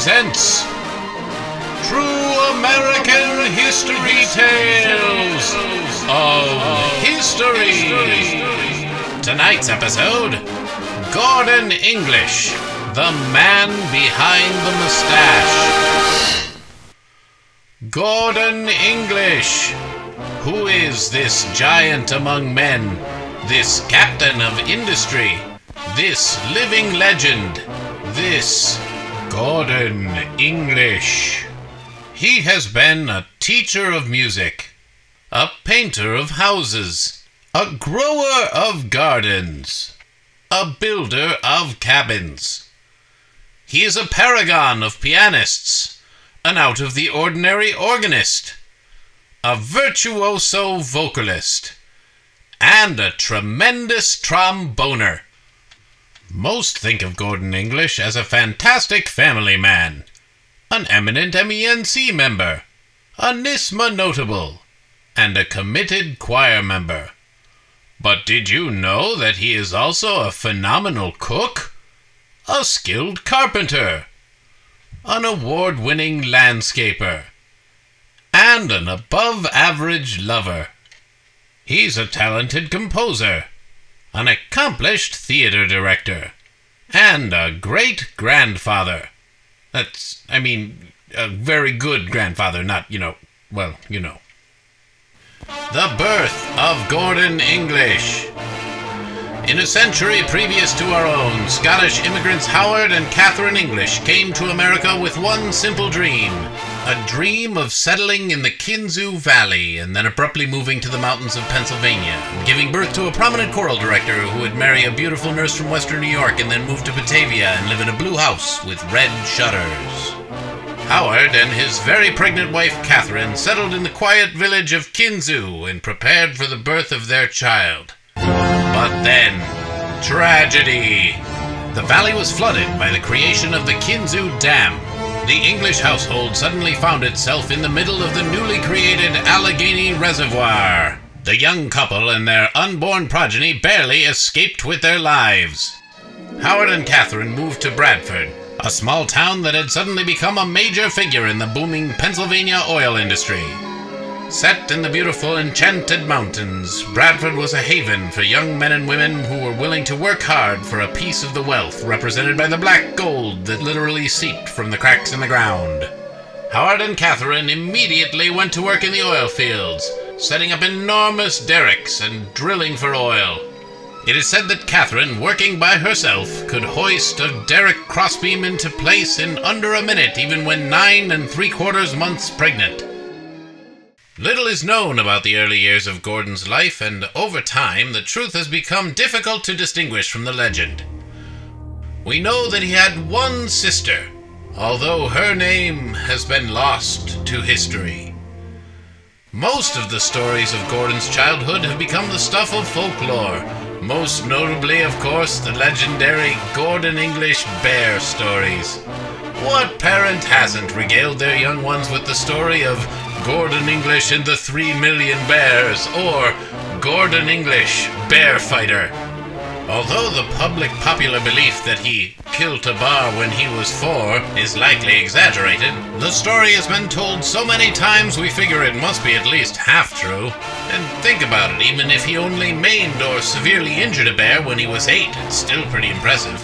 presents True American History Tales of History. Tonight's episode, Gordon English, the Man Behind the Moustache. Gordon English. Who is this giant among men, this captain of industry, this living legend, this Gordon English? He has been a teacher of music, a painter of houses, a grower of gardens, a builder of cabins. He is a paragon of pianists, an out-of-the-ordinary organist, a virtuoso vocalist, and a tremendous tromboner. Most think of Gordon English as a fantastic family man, an eminent MENC member, a NISMA notable, and a committed choir member. But did you know that he is also a phenomenal cook, a skilled carpenter, an award-winning landscaper, and an above-average lover? He's a talented composer, an accomplished theater director, and a great-grandfather. A very good grandfather, not, The birth of Gordon English. In a century previous to our own, Scottish immigrants Howard and Catherine English came to America with one simple dream. A dream of settling in the Kinzua Valley and then abruptly moving to the mountains of Pennsylvania, and giving birth to a prominent choral director who would marry a beautiful nurse from western New York and then move to Batavia and live in a blue house with red shutters. Howard and his very pregnant wife Catherine settled in the quiet village of Kinzua and prepared for the birth of their child. But then, tragedy! The valley was flooded by the creation of the Kinzua Dam. The English household suddenly found itself in the middle of the newly created Allegheny Reservoir. The young couple and their unborn progeny barely escaped with their lives. Howard and Catherine moved to Bradford, a small town that had suddenly become a major figure in the booming Pennsylvania oil industry. Set in the beautiful Enchanted Mountains, Bradford was a haven for young men and women who were willing to work hard for a piece of the wealth represented by the black gold that literally seeped from the cracks in the ground. Howard and Catherine immediately went to work in the oil fields, setting up enormous derricks and drilling for oil. It is said that Catherine, working by herself, could hoist a derrick crossbeam into place in under a minute, even when 9 3/4 months pregnant. Little is known about the early years of Gordon's life, and over time the truth has become difficult to distinguish from the legend. We know that he had one sister, although her name has been lost to history. Most of the stories of Gordon's childhood have become the stuff of folklore, most notably, of course, the legendary Gordon English bear stories. What parent hasn't regaled their young ones with the story of Gordon English and the 3 Million Bears, or Gordon English, Bear Fighter? Although the public popular belief that he killed a bar when he was 4 is likely exaggerated, the story has been told so many times we figure it must be at least half true. And think about it, even if he only maimed or severely injured a bear when he was 8, it's still pretty impressive.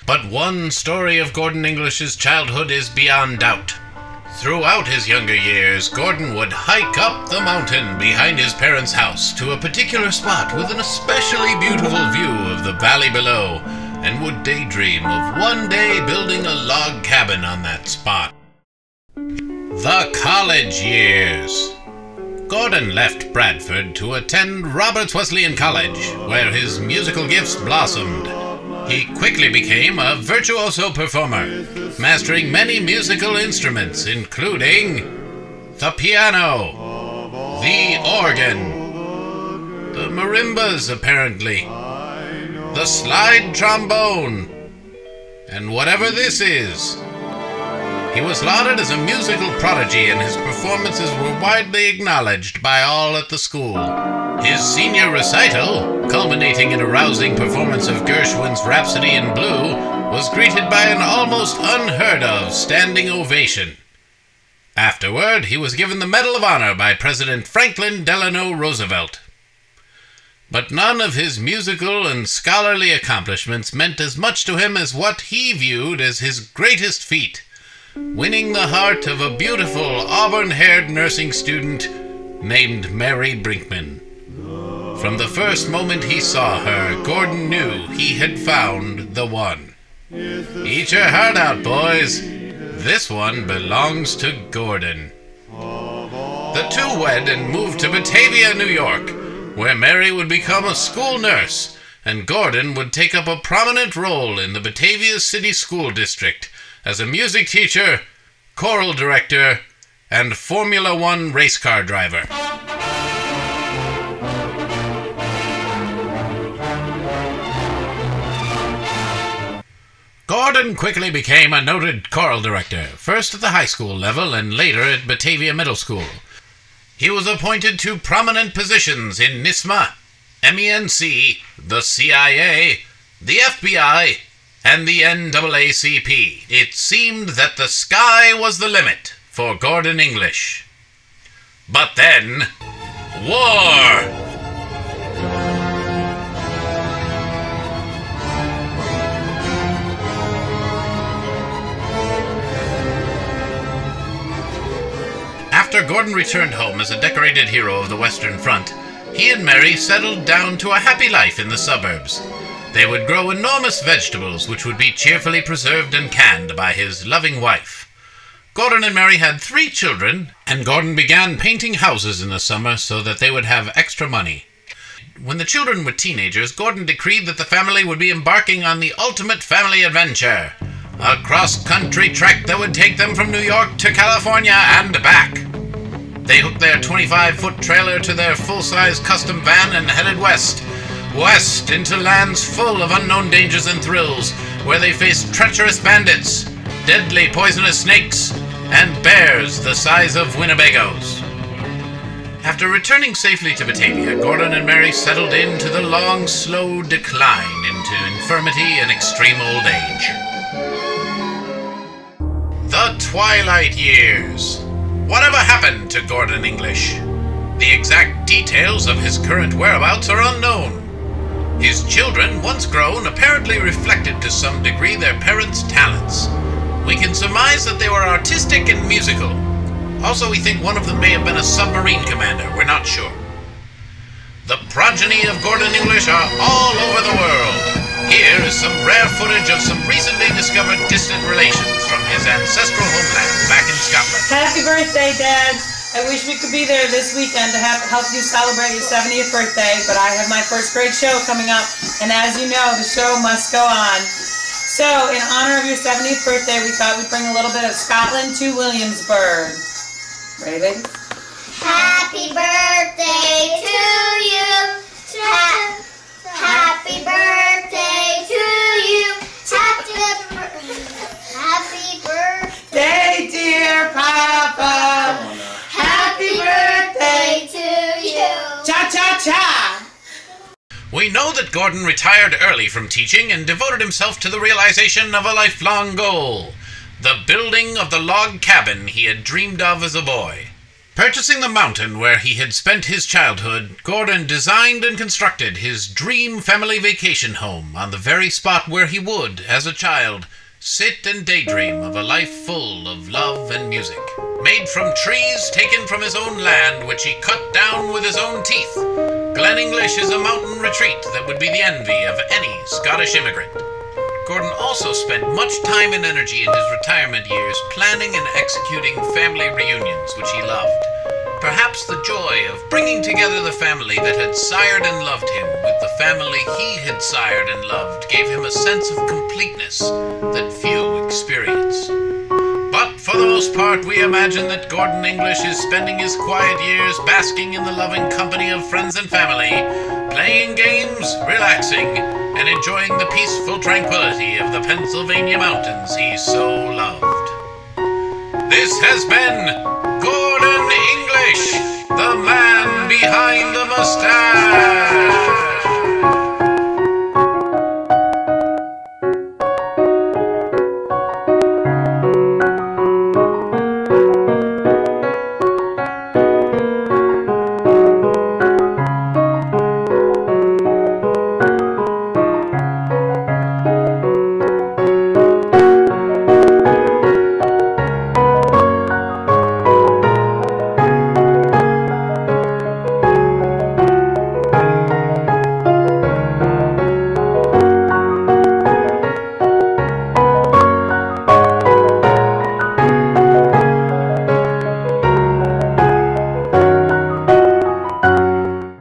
But one story of Gordon English's childhood is beyond doubt. Throughout his younger years, Gordon would hike up the mountain behind his parents' house to a particular spot with an especially beautiful view of the valley below, and would daydream of one day building a log cabin on that spot. The college years. Gordon left Bradford to attend Roberts Wesleyan College, where his musical gifts blossomed. He quickly became a virtuoso performer, mastering many musical instruments, including the piano, the organ, the marimbas apparently, the slide trombone, and whatever this is. He was lauded as a musical prodigy, and his performances were widely acknowledged by all at the school. His senior recital, culminating in a rousing performance of Gershwin's Rhapsody in Blue, was greeted by an almost unheard-of standing ovation. Afterward, he was given the Medal of Honor by President Franklin Delano Roosevelt. But none of his musical and scholarly accomplishments meant as much to him as what he viewed as his greatest feat, winning the heart of a beautiful auburn-haired nursing student named Mary Brinkman. From the first moment he saw her, Gordon knew he had found the one. Eat your heart out, boys. This one belongs to Gordon. The two wed and moved to Batavia, New York, where Mary would become a school nurse, and Gordon would take up a prominent role in the Batavia City School District as a music teacher, choral director, and Formula One race car driver. Gordon quickly became a noted choral director, first at the high school level and later at Batavia Middle School. He was appointed to prominent positions in NISMA, MENC, the CIA, the FBI, and the NAACP. It seemed that the sky was the limit for Gordon English. But then, war! After Gordon returned home as a decorated hero of the Western Front, he and Mary settled down to a happy life in the suburbs. They would grow enormous vegetables which would be cheerfully preserved and canned by his loving wife. Gordon and Mary had 3 children, and Gordon began painting houses in the summer so that they would have extra money. When the children were teenagers, Gordon decreed that the family would be embarking on the ultimate family adventure, a cross-country trek that would take them from New York to California and back. They hooked their 25-foot trailer to their full-size custom van and headed west into lands full of unknown dangers and thrills, where they faced treacherous bandits, deadly poisonous snakes, and bears the size of Winnebagos. After returning safely to Batavia, Gordon and Mary settled into the long, slow decline into infirmity and extreme old age. The twilight years. Whatever happened to Gordon English? The exact details of his current whereabouts are unknown. His children, once grown, apparently reflected to some degree their parents' talents. We can surmise that they were artistic and musical. Also, we think one of them may have been a submarine commander. We're not sure. The progeny of Gordon English are all over the world. Here is some rare footage of some recently discovered distant relations from his ancestral homeland back in Scotland. Happy birthday, Dad. I wish we could be there this weekend to help you celebrate your 70th birthday, but I have my first grade show coming up, and as you know, the show must go on. So, in honor of your 70th birthday, we thought we'd bring a little bit of Scotland to Williamsburg. Ready, baby? Happy birthday to you. Happy birthday to you. Happy birthday, dear Papa. Happy birthday to you. Cha-cha-cha. We know that Gordon retired early from teaching and devoted himself to the realization of a lifelong goal, the building of the log cabin he had dreamed of as a boy. Purchasing the mountain where he had spent his childhood, Gordon designed and constructed his dream family vacation home on the very spot where he would, as a child, sit and daydream of a life full of love and music. Made from trees taken from his own land, which he cut down with his own teeth, Glen English is a mountain retreat that would be the envy of any Scottish immigrant. Gordon also spent much time and energy in his retirement years planning and executing family reunions, which he loved. Perhaps the joy of bringing together the family that had sired and loved him with the family he had sired and loved gave him a sense of completeness that few experience. But for the most part, we imagine that Gordon English is spending his quiet years basking in the loving company of friends and family, playing games, relaxing, and enjoying the peaceful tranquility of the Pennsylvania mountains he so loved. This has been